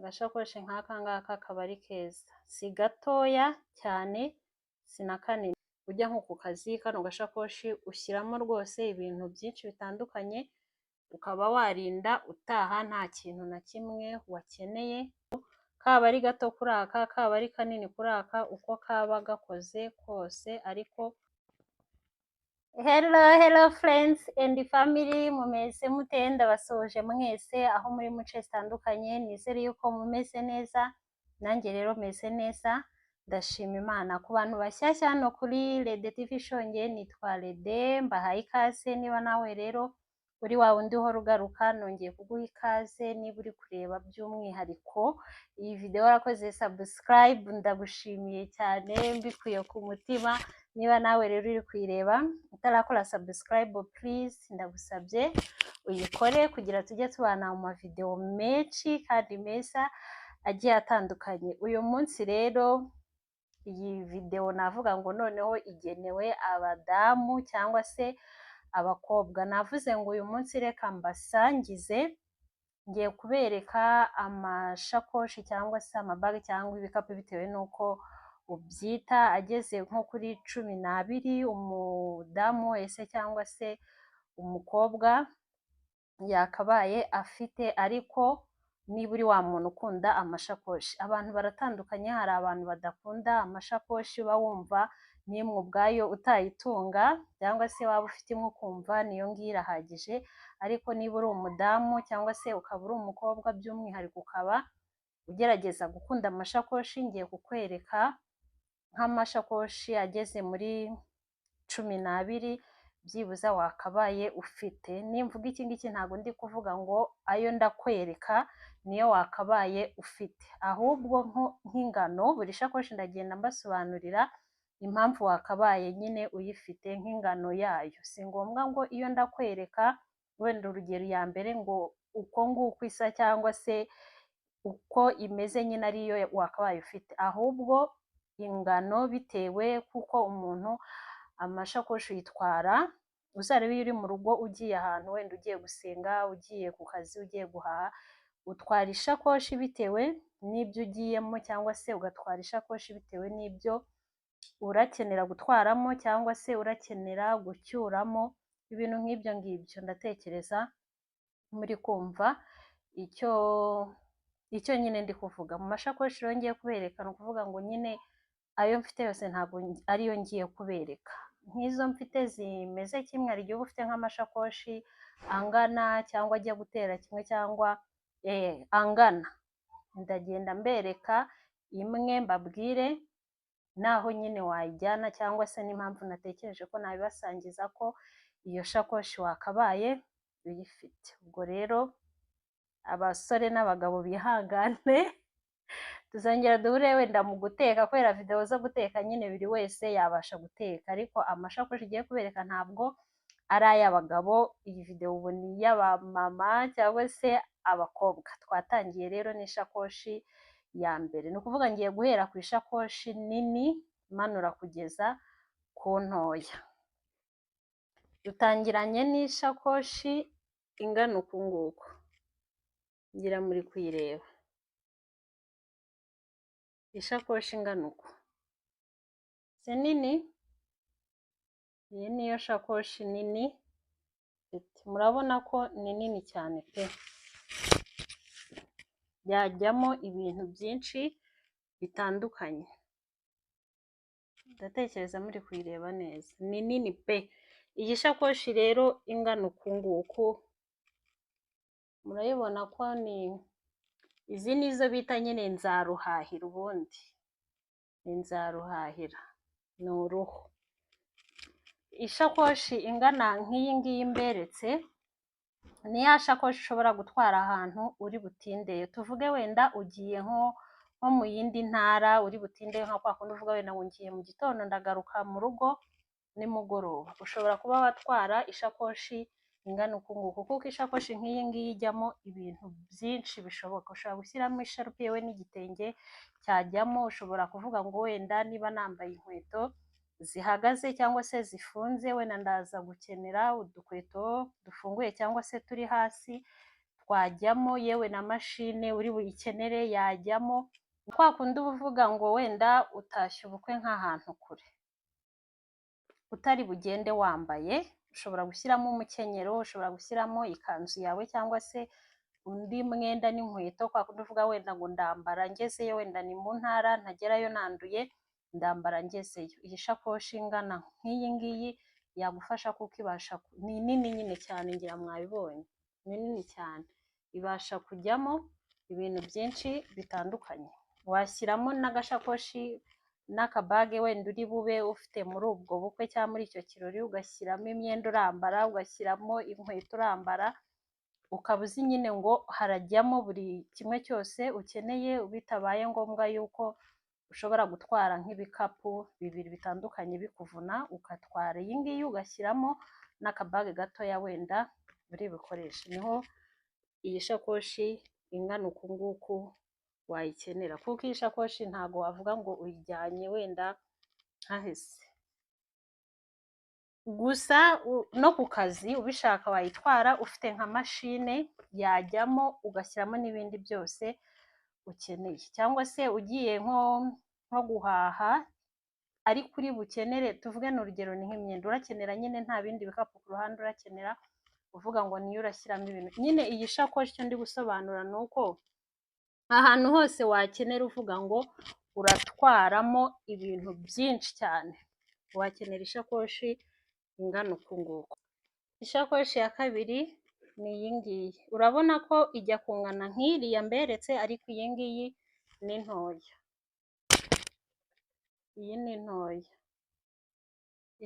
Agashakoshi nk'aka ngaka kaba ari keza, si gatoya cyane si na kanini, ujya nko ku kazi kano gashakoshi ushyiramo rwose ibintu byinshi bitandukanye, ukaba warinda utaha nta kintu na kimwe wakeneye, kaba ari gato kuri aka kaba ari kanini kuri aka, uko kaba gakoze kose. Ariko hello friends and family, mumeze mute? Ndabasoje mwese aho muri muce zitandukanye, nizere yuko mumeze neza, nanjye rero meze neza, ndashima Imana. Ku bantu bashyashya hano kuri Rede TV Show, nge nitwa Rede, mbahaye ikaze. Niba nawe rero uri wa wundi uhora ugaruka, nongeye kuguha ikaze. Niba uri kureba by'umwihariko iyi video warakoze subscribe, ndagushimiye cyane mbikuye ku mutima. Niba nawe rero uri kuyireba utarakora subscribe, please ndagusabye uyikore kugira tujye tubana mu mavideo menshi kandi meza agiye atandukanye. Uyu munsi rero iyi video navuga ngo noneho igenewe abadamu cyangwa se abakobwa. Navuze ngo uyu munsi reka mbasangize, ngiye kubereka amashakoshi cyangwa se amabagi cyangwa ibikapu bitewe n'uko ubyita, ageze nko kuri 12 umudamu wese cyangwa se umukobwa yakabaye afite. Ariko niba uri wa muntu ukunda amashakoshi, abantu baratandukanye. Hari abantu badakunda amashakoshi, uba wumva n'imwe ubwayo utayitunga, cyangwa se waba ufite imwe ukumva niyo ngiyo irahagije. Ariko niba uri umudamu cyangwa se ukaba uri umukobwa by'umwihariko ukaba ugerageza gukunda amashakoshi, ngiye kukwereka nk'amashakoshi ageze muri 12 byibuza wakabaye ufite. Nimvuga iki ngiki ntabwo ndi kuvuga ngo ayo ndakwereka niyo wakabaye ufite, ahubwo nk'ingano. Buri shakoshi ndagenda mbasobanurira impamvu wakabaye nyine uyifite nk'ingano yayo. Si ngombwa ngo iyo ndakwereka wenda urugero ya mbere ngo uko nguko isa cyangwa se uko imeze nyine ariyo wakabaye ufite, ahubwo ingano bitewe kuko umuntu amashakoshi yitwara. Uzarebe iyo uri mu rugo ugiye ahantu, wenda ugiye gusenga, ugiye ku kazi, ugiye guhaha, utwara ishakoshi bitewe n'ibyo ugiyemo, cyangwa se ugatwara ishakoshi bitewe n'ibyo urakenera gutwaramo cyangwa se urakenera gucyuramo, ibintu nk'ibyo ngibyo. Ndatekereza muri kumva icyo nyine ndi kuvuga. Mu mashakoshi rero ngiye kubereka, ni ukuvuga ngo nyine ayo mfite yose ntabwo ariyo ngiye kubereka. Nk'izo mfite zimeze kimwe, hari igihe uba ufite nk'amashakoshi angana cyangwa ajya gutera kimwe cyangwa angana. Ndagenda mbereka imwe mbabwire naho nyine wayijyana, cyangwa se n'impamvu natekereje ko nabibasangiza ko iyo shakoshi wakabaye uyifite. Ubwo rero abasore n'abagabo bihangane, tuzongera duhure wenda mu guteka, kubera video zo guteka nyine buri wese yabasha guteka. Ariko amashakoshi igiye kubereka ntabwo ari ay'abagabo, iyi video ubu ni iy'abamama cyangwa se abakobwa. Twatangiye rero n'ishakoshi ya mbere, ni ukuvuga ngiye guhera ku ishakoshi nini manura kugeza ku ntoya. Dutangiranye n'ishakoshi ingana uku nguku, ngira muri kuyireba. Ishakoshi ingana uku si nini? Iyi niyo shakoshi nini, murabona ko ni nini cyane pe, yajyamo ibintu byinshi bitandukanye. Ndatekereza muri kuyireba neza, ni nini pe. Iyi shakoshi rero ingana uku nguku, murayibona ko ni izi nizo bita nyine nzaruhahira. Ubundi ni nzaruhahira, ni uruhu. Ishakoshi ingana nk'iyi ngiyi mberetse ni ya shakoshi ushobora gutwara ahantu uri butindeye. Tuvuge wenda ugiye nko mu yindi ntara, uri butindeye nka kwa kundi uvuga wenda ngo ngiye mu gitondo ndagaruka mu rugo nimugoroba. Ushobora kuba watwara ishakoshi ingana uku nguku, kuko ishakoshi nk'iyi ngiyi ijyamo ibintu byinshi bishoboka. Ushobora gushyiramo isharupe yewe n'igitenge cyajyamo. Ushobora kuvuga ngo wenda niba nambaye inkweto zihagaze cyangwa se zifunze, wenda ndaza gukenera udukweto dufunguye cyangwa se turi hasi, twajyamo, yewe na mashine uri buyikenere yajyamo. Kwa kundi uba uvuga ngo wenda utashye ubukwe nk'ahantu kure, utari bugende wambaye, ushobora gushyiramo umukenyero, ushobora gushyiramo ikanzu yawe cyangwa se undi mwenda n'inkweto. Kwa kundi uvuga wenda ngo ndambara ngezeyo, wenda ni mu ntara ntagerayo nanduye, ndambara ngezeyo. Iyi shakoshi ingana nk'iyi ngiyi yagufasha kuko ibasha ni nini nyine cyane, ngira mwabibonye ni nini cyane, ibasha kujyamo ibintu byinshi bitandukanye. Washyiramo n'agashakoshi n'akabage wenda uri bube ufite muri ubwo bukwe cyangwa muri icyo kirori, ugashyiramo imyenda urambara, ugashyiramo inkweto urambara, ukaba uzi nyine ngo harajyamo buri kimwe cyose ukeneye, bitabaye ngombwa yuko ushobora gutwara nk'ibikapu bibiri bitandukanye bikuvuna, ugatwara iyi ngiyi ugashyiramo n'akabage gatoya wenda uri bukoreshe. Niho iyi shakoshi ingana uku nguku wayikenera, kuko iyi shakoshi ntago wavuga ngo uyijyanye wenda hahise. Gusa no ku kazi ubishaka wayitwara ufite nka mashine, yajyamo ugashyiramo n'ibindi byose ukeneye, cyangwa se ugiye nko guhaha ariko uri bukenere, tuvuge ni urugero ni nk'imyenda, urakenera nyine nta bindi bikapu ku ruhande urakenera, uvuga ngo niyo urashyiramo ibintu. Nyine iyi shakoshi icyo ndi gusobanura ni uko ahantu hose wakenera uvuga ngo uratwaramo ibintu byinshi cyane, wakenera ishakoshi ingana uku nguku. Ishakoshi ya kabiri ni iyi ngiyi, urabona ko ijya kungana nk'iriya mberetse, ariko iyi ngiyi ni ntoya, iyi ni ntoya.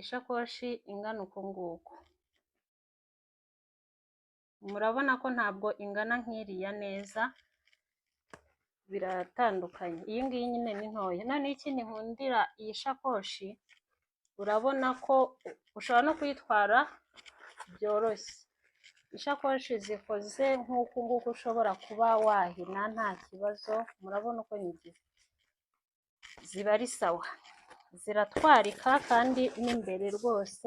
Ishakoshi ingana uku nguku, murabona ko ntabwo ingana nk'iriya neza, biratandukanye. Iyi ngiyi nyine ni ntoya. Noneho ikindi nkundira iyi shakoshi, urabona ko ushobora no kuyitwara byoroshye. Ishakoshi zikoze nk'uku nguku ushobora kuba wahina nta kibazo, murabona uko nyigize, ziba ari sawa, ziratwarika kandi n'imbere rwose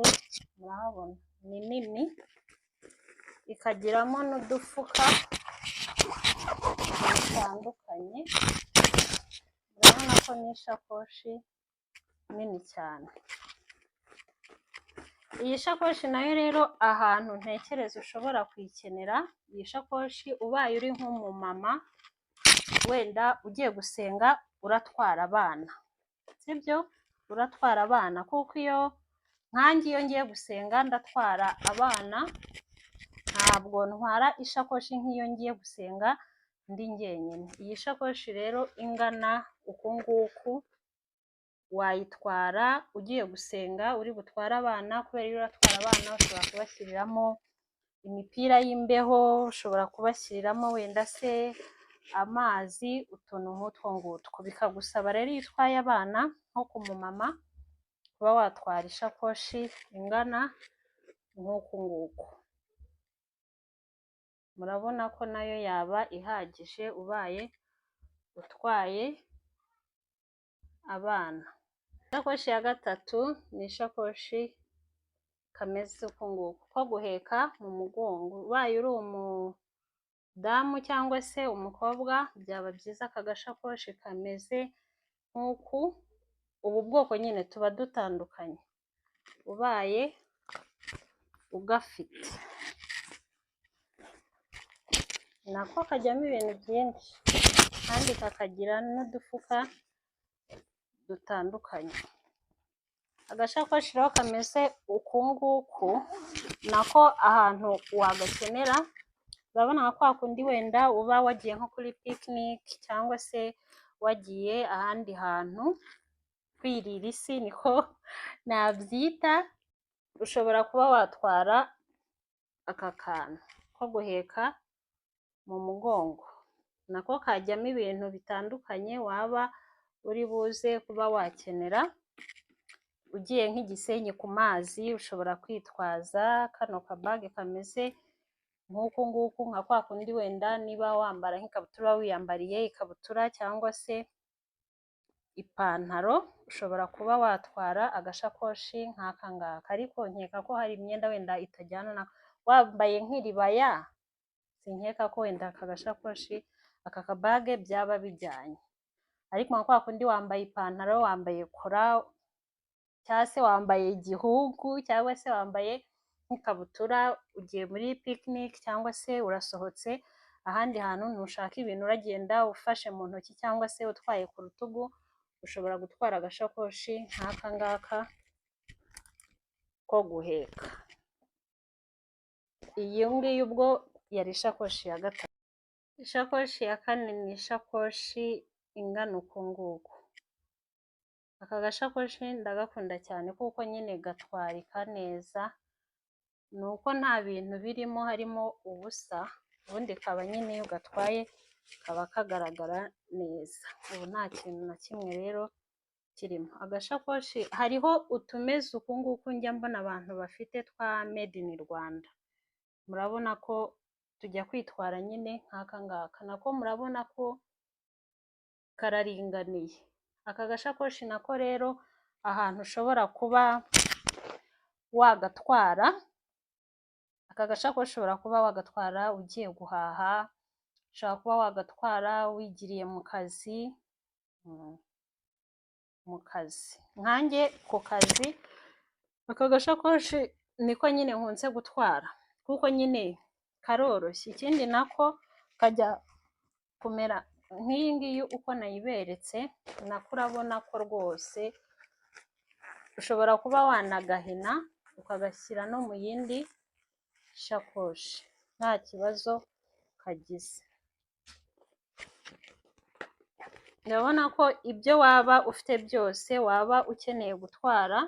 murahabona ni nini, ikagiramo n'udufuka dutandukanye. Urabona ko ni ishakoshi nini cyane. Iyi shakoshi nayo rero ahantu ntekereza ushobora kuyikenera, iyi shakoshi ubaye uri nk'umumama wenda ugiye gusenga uratwara abana, sibyo? Uratwara abana, kuko iyo nkanjye iyo ngiye gusenga ndatwara abana, ntabwo ntwara ishakoshi nk'iyo ngiye gusenga ndi njyenyine. Iyi shakoshi rero ingana uku nguku wayitwara ugiye gusenga uri butware abana, kubera iyo uratwara abana ushobora kubashyiriramo imipira y'imbeho, ushobora kubashyiriramo wenda se amazi, utuntu nk'utwo ngutwo. Bikagusaba rero iyo utwaye abana nko ku mumama kuba watwara ishakoshi ingana nk'uku nguku. Murabona ko nayo yaba ihagije ubaye utwaye abana. Ishakoshi ya gatatu ni ishakoshi kameze uku nguku, ko guheka mu mugongo. Ubaye uri umudamu cyangwa se umukobwa, byaba byiza aka gashakoshi kameze nk'uku. Ubu bwoko nyine tuba dutandukanye, ubaye ugafite nako kajyamo ibintu byinshi kandi kakagira n'udufuka dutandukanye. Agashakoshi rero kameze uku nguku nako ahantu wagakenera, urabona nka kwa kundi wenda uba wagiye nko kuri picnic cyangwa se wagiye ahandi hantu kwirira isi, niko nabyita, ushobora kuba watwara aka kantu ko guheka mu mugongo, nako kajyamo ibintu bitandukanye waba uri buze kuba wakenera. Ugiye nk'igisenyi ku mazi ushobora kwitwaza kano kabage kameze nk'uku nguku, nka kwa kundi wenda niba wambara nk'ikabutura wiyambariye ikabutura cyangwa se ipantaro, ushobora kuba watwara agashakoshi nk'aka ngaka. Ariko nkeka ko hari imyenda wenda itajyana na, wambaye nk'iribaya sinkeka ko wenda aka gashakoshi aka kabage byaba bijyanye, ariko nka kwa kundi wambaye ipantaro, wambaye kora cyangwa se wambaye igihugu cyangwa se wambaye nk'ikabutura ugiye muri picnic cyangwa se urasohotse ahandi hantu ntushaka ibintu uragenda ufashe mu ntoki cyangwa se utwaye ku rutugu, ushobora gutwara agashakoshi nk'aka ngaka ko guheka. Iyi ngiyi ubwo yari ishakoshi ya gatatu. Ishakoshi ya kane ni ishakoshi ingana uku nguku. Aka gashakoshi ndagakunda cyane kuko nyine gatwarika neza, ni uko nta bintu birimo harimo ubusa, ubundi kaba nyine iyo gatwaye kaba kagaragara neza. Ubu nta kintu na kimwe rero kirimo. Agashakoshi hariho utumeze uku nguku njya mbona abantu bafite twa made in Rwanda, murabona ko tujya kwitwara nyine nk'aka ngaka, nako murabona ko kararinganiye. Aka gashakoshi nako rero ahantu ushobora kuba wagatwara, aka gashakoshi ushobora kuba wagatwara ugiye guhaha, ushobora kuba wagatwara wigiriye mu kazi, nkanjye ku kazi aka gashakoshi niko nyine nkunze gutwara kuko nyine karoroshye, ikindi nako kajya kumera nk'iyi ngiyi uko nayiberetse, nako urabona ko rwose ushobora kuba wanagahina ukagashyira no mu yindi shakoshi nta kibazo kagize. Ndabona ko ibyo waba ufite byose waba ukeneye gutwara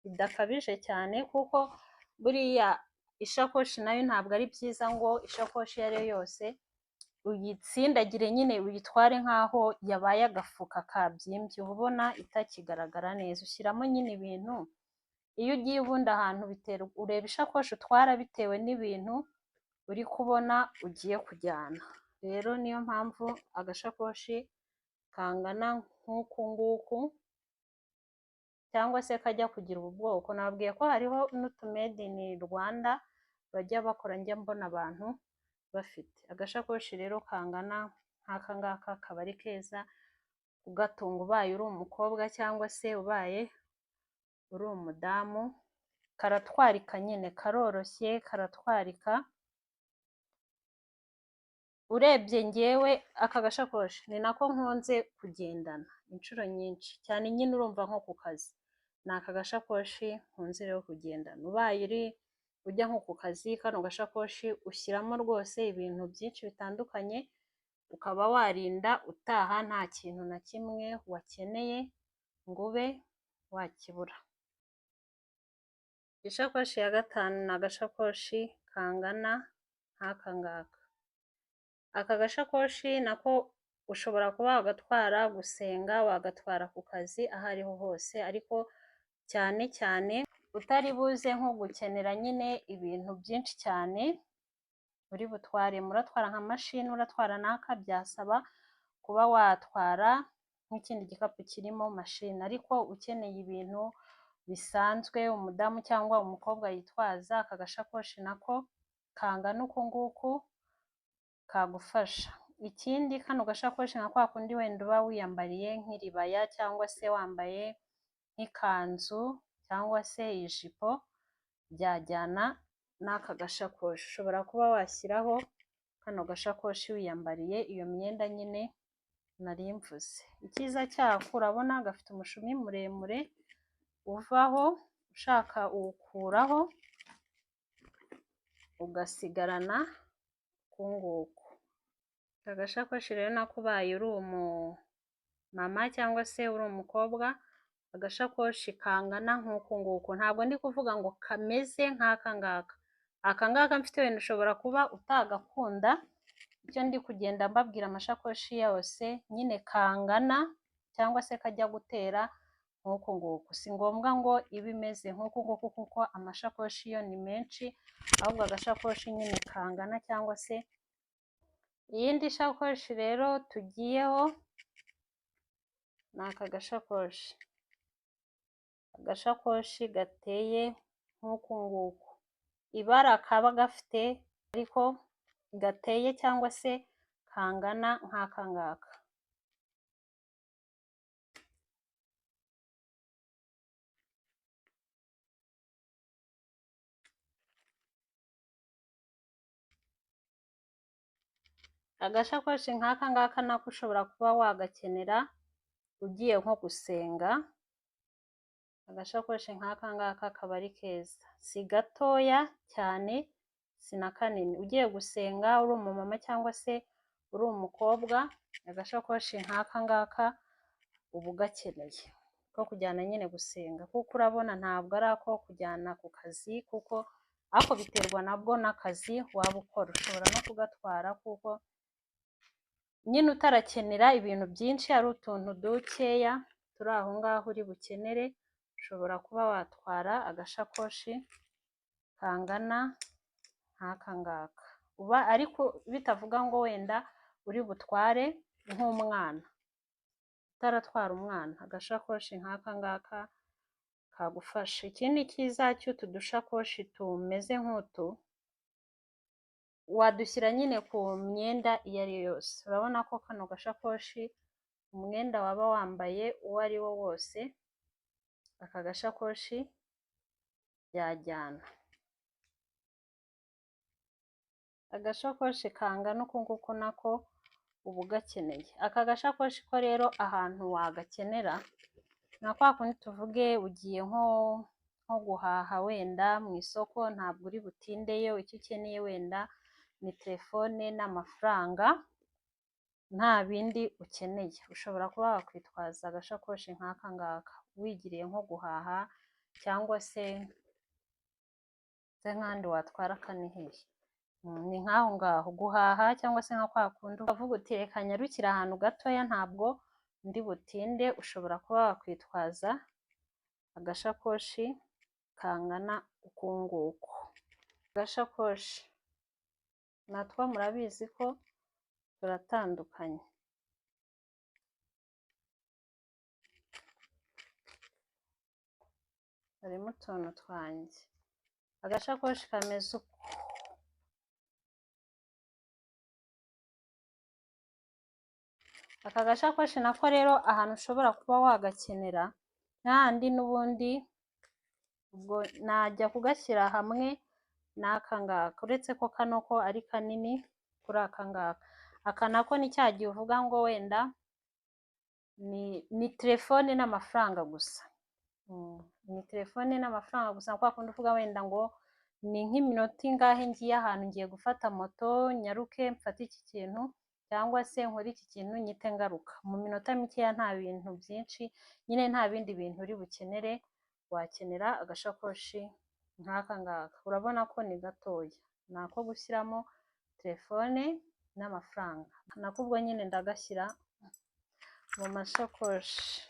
bidakabije cyane, kuko buriya ishakoshi nayo ntabwo ari byiza ngo ishakoshi iyo ari yo yose uyitsindagire nyine uyitware nk'aho yabaye agafuka kabyimbye, uba ubona itakigaragara neza. Ushyiramo nyine ibintu, iyo ugiye ubundi ahantu ureba ishakoshi utwara bitewe n'ibintu uri kubona ugiye kujyana. Rero niyo mpamvu agashakoshi kangana nk'uku nguku cyangwa se kajya kugira ubu bwoko, nabwiye ko hariho n'utu made in Rwanda bajya bakora njya mbona abantu bafite. Agashakoshi rero kangana nk'aka ngaka kaba ari keza kugatunga ubaye uri umukobwa cyangwa se ubaye uri umudamu, karatwarika nyine, karoroshye, karatwarika. Urebye ngewe aka gashakoshi ni nako nkunze kugendana inshuro nyinshi cyane, nyine urumva nko ku kazi ni aka gashakoshi nkunze rero kugendana. Ubaye ujya nko ku kazi, kano gashakoshi ushyiramo rwose ibintu byinshi bitandukanye, ukaba warinda utaha nta kintu na kimwe wakeneye ngo ube wakibura. Ishakoshi ya gatanu ni agashakoshi kangana nk'aka ngaka. Aka gashakoshi nako ushobora kuba wagatwara gusenga, wagatwara ku kazi, aho ariho hose, ariko cyane cyane utari buze nko gukenera nyine ibintu byinshi cyane uri butware. Muratwara nka mashini, uratwara n'aka, byasaba kuba watwara nk'ikindi gikapu kirimo mashini, ariko ukeneye ibintu bisanzwe umudamu cyangwa umukobwa yitwaza, aka gashakoshi nako kangana uku nguku kagufasha. Ikindi kano gashakoshi nka kwa kundi wenda uba wiyambariye nk'iribaya cyangwa se wambaye nk'ikanzu cyangwa se ijipo, byajyana n'aka gashakoshi. Ushobora kuba washyiraho kano gashakoshi wiyambariye iyo myenda nyine nari mvuze. Icyiza cyako urabona gafite umushumi muremure uvaho, ushaka uwukuraho ugasigarana uku nguku. Aka gashakoshi rero nako ubaye uri umumama cyangwa se uri umukobwa, agashakoshi kangana nk'uku nguku. Ntabwo ndi kuvuga ngo kameze nk'aka ngaka, aka ngaka mfite wenda ushobora kuba utagakunda, icyo ndi kugenda mbabwira amashakoshi yose nyine kangana cyangwa se kajya gutera nk'uku nguku. Si ngombwa ngo ibe imeze nk'uku nguku kuko amashakoshi yo ni menshi, ahubwo agashakoshi nyine kangana cyangwa se. Iyindi shakoshi rero tugiyeho ni aka gashakoshi. Agashakoshi gateye nk'uku nguku, ibara kaba gafite ariko gateye cyangwa se kangana nk'aka ngaka. Agashakoshi nk'aka ngaka nako ushobora kuba wagakenera ugiye nko gusenga. Agashakoshi nk'aka ngaka kaba ari keza, si gatoya cyane si na kanini. Ugiye gusenga uri umumama cyangwa se uri umukobwa, agashakoshi nk'aka ngaka uba ugakeneye ko kujyana nyine gusenga, kuko urabona ntabwo ari ako kujyana ku kazi, kuko ako biterwa nabwo n'akazi waba ukora. Ushobora no kugatwara kuko nyine utarakenera ibintu byinshi, ari utuntu dukeya turi aho ngaho uri bukenere, ushobora kuba watwara agashakoshi kangana nk'aka ngaka. Uba ariko bitavuga ngo wenda uri butware nk'umwana, utaratwara umwana, agashakoshi nk'aka ngaka kagufasha. Ikindi cyiza cy'utu dushakoshi tumeze nk'utu, wadushyira nyine ku myenda iyo ari yo yose. Urabona ko kano gashakoshi umwenda waba wambaye uwo ari wo wose, aka gashakoshi yajyana. Agashakoshi kangana uku nguku nako uba ugakeneye. Aka gashakoshi ko rero ahantu wagakenera, na kwa kundi tuvuge ugiye nko guhaha wenda mu isoko, ntabwo uri butindeyo, icyo ukeneye wenda ni telefone n'amafaranga, nta bindi ukeneye, ushobora kuba wakwitwaza agashakoshi nk'aka ngaka wigiriye nko guhaha, cyangwa se nk'ahandi watwara akanihehe. Ni nk'aho ngaho guhaha, cyangwa se nka kwa kundi ukavuga uti reka nyarukire ahantu gatoya, ntabwo ndi butinde, ushobora kuba wakwitwaza agashakoshi kangana uku nguku. Agashakoshi natwo murabizi ko turatandukanye. Harimo utuntu twanjye. Agashakoshi kameze uku. Aka gashakoshi nako rero ahantu ushobora kuba wagakenera, n'ahandi n'ubundi ubwo najya kugashyira hamwe n'aka ngaka, uretse ko kano ko ari kanini kuri aka ngaka. Aka nako ni cya gihe uvuga ngo wenda ni telefone n'amafaranga gusa. Ni telefone n'amafaranga gusa, kwa kundi uvuga wenda ngo ni nk'iminota ingahe ngiye ahantu, ngiye gufata moto, nyaruke mfate iki kintu, cyangwa se nkore iki kintu nyite ngaruka. Mu minota mikeya, nta bintu byinshi, nyine nta bindi bintu uri bukenere, wakenera agashakoshi nk'aka ngaka. Urabona ko ni gatoya, ni ako gushyiramo telefone n'amafaranga. Nako ubwo nyine ndagashyira mu mashakoshi.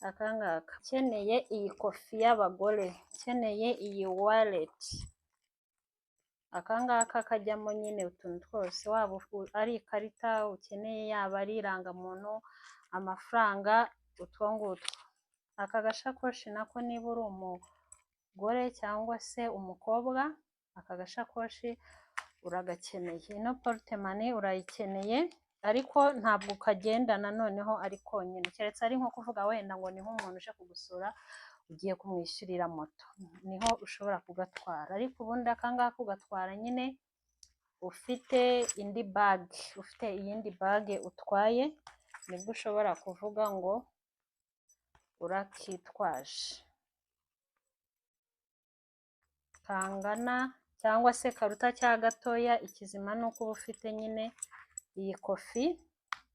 Aka ngaka ukeneye iyi kofi y'abagore, ukeneye iyi wallet, aka ngaka kajyamo nyine utuntu twose, waba ari ikarita ukeneye, yaba ari irangamuntu, amafaranga, utwo ngutwo. Aka gashakoshi nako niba uri umugore cyangwa se umukobwa, aka gashakoshi uragakeneye. Ino portemani urayikeneye, ariko ntabwo ukagendana noneho ari konyine, keretse ari nko kuvuga wenda ngo ni nk'umuntu uje kugusura ugiye kumwishyurira moto, niho ushobora kugatwara. Ariko ubundi aka ngaka ugatwara nyine ufite indi bage, ufite iyindi bage utwaye, nibwo ushobora kuvuga ngo urakitwaje. Kangana cyangwa se karuta cya gatoya, ikizima ni uko uba ufite nyine iyi kofi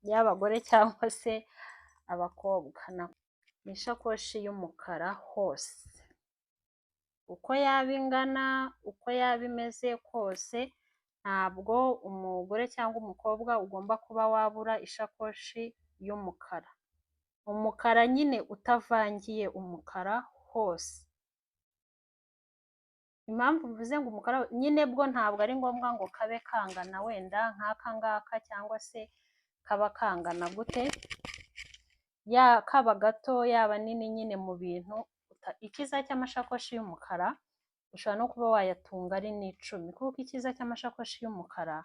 y'abagore cyangwa se abakobwa. Ni ishakoshi y'umukara hose, uko yaba ingana, uko yaba imeze kose, ntabwo umugore cyangwa umukobwa ugomba kuba wabura ishakoshi y'umukara. Umukara nyine utavangiye, umukara hose. Impamvu mvuze ngo umukara nyine bwo ntabwo ari ngombwa ngo kabe kangana wenda nk'aka ngaka, cyangwa se kaba kangana gute, kaba gato yaba nini, nyine mu bintu. Ikiza cy'amashakoshi y'umukara ushobora no kuba wayatunga ari n'10, kuko icyiza cy'amashakoshi y'umukara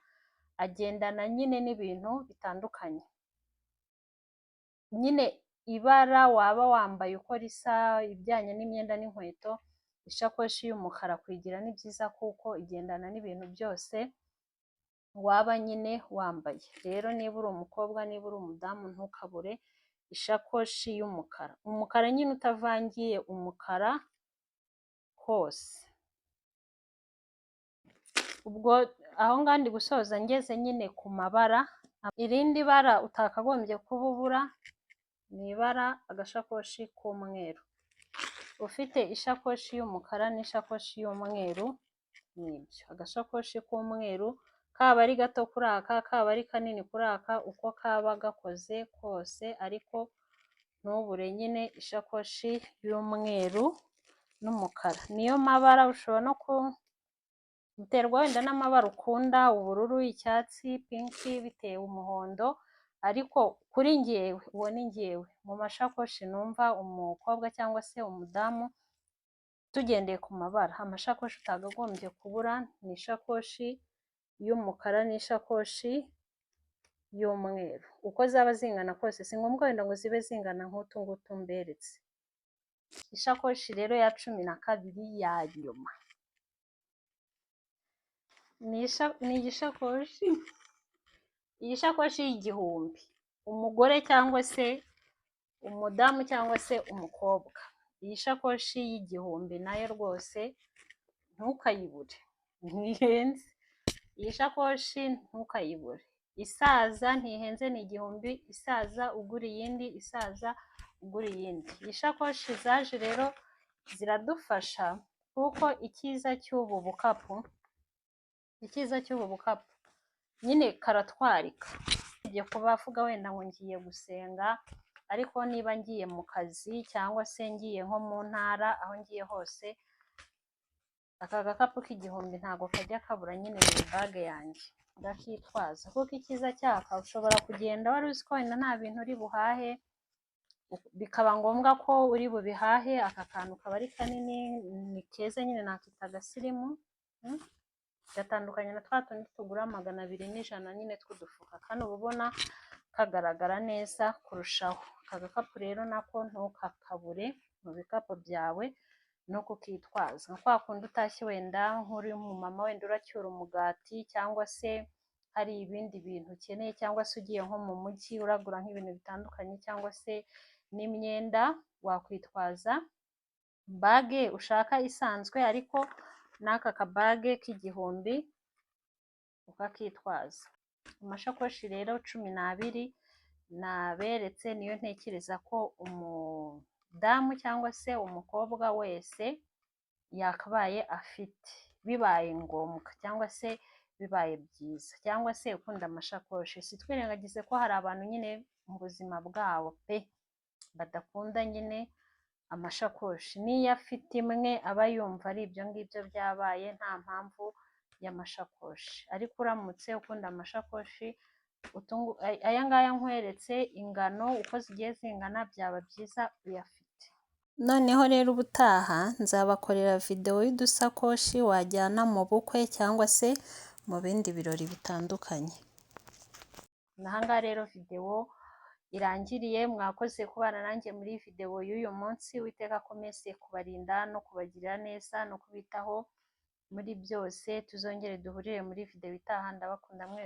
agendana nyine n'ibintu bitandukanye, nyine ibara waba wambaye uko risa, ibijyanye n'imyenda n'inkweto, ishakoshi y'umukara kuyigira ni byiza kuko igendana n'ibintu byose waba nyine wambaye. Rero niba uri umukobwa, niba uri umudamu, ntukabure ishakoshi y'umukara, umukara nyine utavangiye umukara hose. Ubwo aho ngaho ndi gusoza ngeze nyine ku mabara. Irindi bara utakagombye kuba ubura ni ibara agashakoshi k'umweru. Ufite ishakoshi y'umukara n'ishakoshi y'umweru nibyo, agashakoshi k'umweru kaba ari gato kuri aka, kaba ari kanini kuri aka, uko kaba gakoze kose, ariko ntubure nyine ishakoshi y'umweru n'umukara. Niyo mabara ushobora no biterwa wenda n'amabara ukunda, ubururu, icyatsi, pinki, bitewe umuhondo, ariko kuri njyewe, uwo ni njyewe, mu mashakoshi numva umukobwa cyangwa se umudamu tugendeye ku mabara, amashakoshi utagagombye kubura ni ishakoshi y'umukara n'ishakoshi y'umweru. Uko zaba zingana kose, si ngombwa wenda ngo zibe zingana nk'utu ngutu mberetse. Ishakoshi rero ya 12 ya nyuma ni igishakoshi y'igihumbi, umugore cyangwa se umudamu cyangwa se umukobwa. Iyi shakoshi y'igihumbi nayo rwose ntukayibure, ntihenze. Iyi shakoshi ntukayibure, isaza ntihenze, ni igihumbi, isaza ugura iyindi, isaza ugura iyindi. Iyi shakoshi zaje rero ziradufasha kuko icyiza cy'ubu bukapu nyine karatwarika. Ugiye kubavuga wenda ngo ngiye gusenga, ariko niba ngiye mu kazi cyangwa se ngiye nko mu ntara, aho ngiye hose, aka gakapu k'igihumbi ntabwo kajya kabura nyine mu bage yanjye, ndakitwaza. Kuko icyiza cyaka ushobora kugenda wari uzi ko wenda nta bintu uri buhahe, bikaba ngombwa ko uri bubihahe, aka kantu kaba ari kanini, ni keza nyine, nakita agasirimu, gatandukanye na twa tundi tugura 200 n'ijana nyine tw'udufuka. Kano uba ubona kagaragara neza kurushaho. Aka gakapu rero nako ntukakabure mu bikapu byawe no kukitwaza, nka kwa kundi utashye wenda nk'uri umumama, wenda uracyura umugati, cyangwa se hari ibindi bintu ukeneye, cyangwa se ugiye nko mu mujyi uragura nk'ibintu bitandukanye, cyangwa se n'imyenda, wakwitwaza bage ushaka isanzwe, ariko n'aka kabage k'igihumbi ukakitwaza. Amashakoshi rero 12 naberetse niyo ntekereza ko umudamu cyangwa se umukobwa wese yakabaye afite, bibaye ngombwa cyangwa se bibaye byiza, cyangwa se ukunda amashakoshi. Si twirengagize ko hari abantu nyine mu buzima bwabo pe badakunda nyine amashakoshi, n'iyo afite imwe aba yumva ari ibyo ngibyo byabaye, nta mpamvu y'amashakoshi. Ariko uramutse ukunda amashakoshi, aya ngaya nkweretse ingano uko zigiye zingana, byaba byiza uyafite. Noneho rero ubutaha nzabakorera videwo y'udusakoshi wajyana mu bukwe cyangwa se mu bindi birori bitandukanye. Aha ngaha rero videwo irangiriye. Mwakoze kubana nanjye muri videwo y'uyu munsi. Uwiteka akomeze kubarinda no kubagirira neza no kubitaho muri byose. Tuzongere duhurire muri videwo itaha. Ndabakunda mwese.